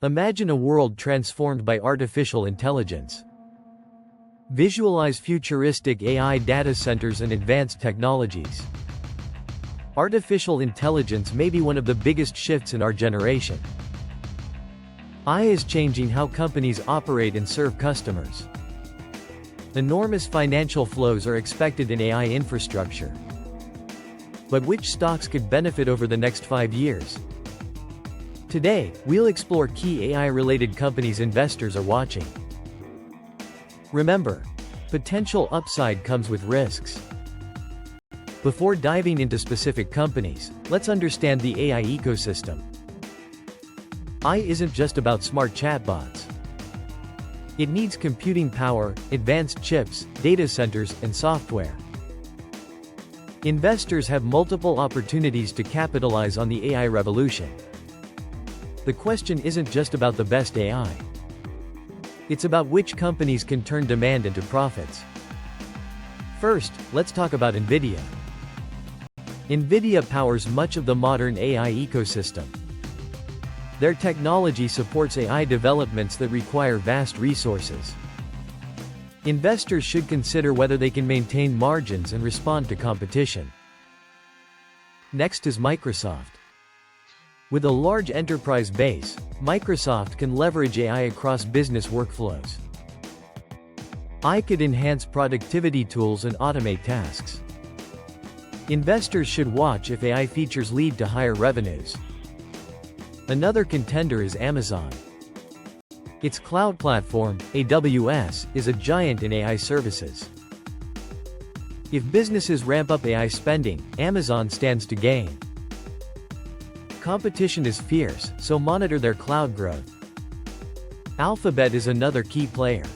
Imagine a world transformed by artificial intelligence. Visualize futuristic AI data centers and advanced technologies. Artificial intelligence may be one of the biggest shifts in our generation. AI is changing how companies operate and serve customers. Enormous financial flows are expected in AI infrastructure. But which stocks could benefit over the next 5 years? Today, we'll explore key AI-related companies investors are watching. Remember, potential upside comes with risks. Before diving into specific companies, let's understand the AI ecosystem. AI isn't just about smart chatbots. It needs computing power, advanced chips, data centers, and software. Investors have multiple opportunities to capitalize on the AI revolution. The question isn't just about the best AI. It's about which companies can turn demand into profits. First, let's talk about NVIDIA. NVIDIA powers much of the modern AI ecosystem. Their technology supports AI developments that require vast resources. Investors should consider whether they can maintain margins and respond to competition. Next is Microsoft. With a large enterprise base, Microsoft can leverage AI across business workflows. AI could enhance productivity tools and automate tasks. Investors should watch if AI features lead to higher revenues. Another contender is Amazon. Its cloud platform, AWS, is a giant in AI services. If businesses ramp up AI spending, Amazon stands to gain. Competition is fierce, so monitor their cloud growth. Alphabet is another key player.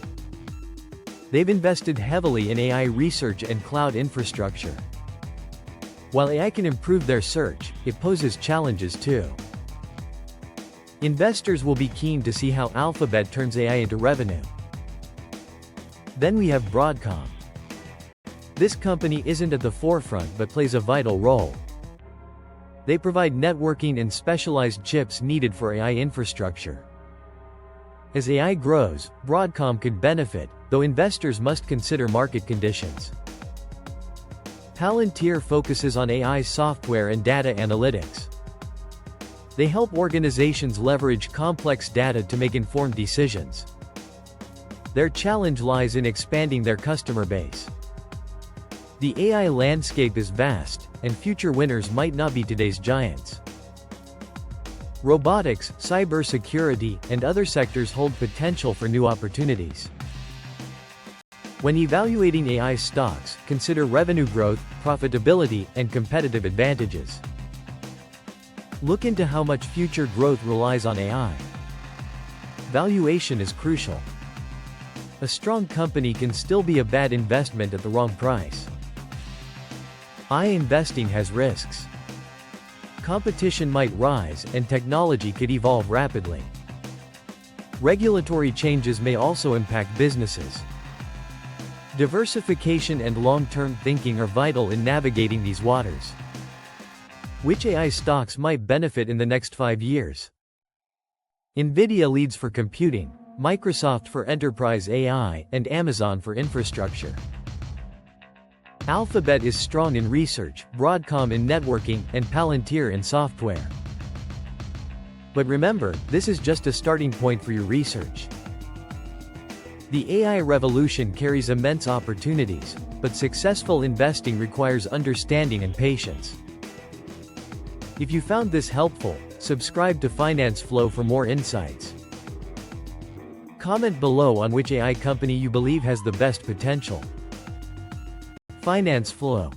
They've invested heavily in AI research and cloud infrastructure. While AI can improve their search, it poses challenges too. Investors will be keen to see how Alphabet turns AI into revenue. Then we have Broadcom. This company isn't at the forefront but plays a vital role. They provide networking and specialized chips needed for AI infrastructure. As AI grows, Broadcom could benefit, though investors must consider market conditions. Palantir focuses on AI software and data analytics. They help organizations leverage complex data to make informed decisions. Their challenge lies in expanding their customer base. The AI landscape is vast, and future winners might not be today's giants. Robotics, cybersecurity, and other sectors hold potential for new opportunities. When evaluating AI stocks, consider revenue growth, profitability, and competitive advantages. Look into how much future growth relies on AI. Valuation is crucial. A strong company can still be a bad investment at the wrong price. AI investing has risks. Competition might rise, and technology could evolve rapidly. Regulatory changes may also impact businesses. Diversification and long-term thinking are vital in navigating these waters. Which AI stocks might benefit in the next 5 years? NVIDIA leads for computing, Microsoft for enterprise AI, and Amazon for infrastructure. Alphabet is strong in research, Broadcom in networking, and Palantir in software. But remember, this is just a starting point for your research. The AI revolution carries immense opportunities, but successful investing requires understanding and patience. If you found this helpful, subscribe to Finance Flow for more insights. Comment below on which AI company you believe has the best potential. Finance Flow.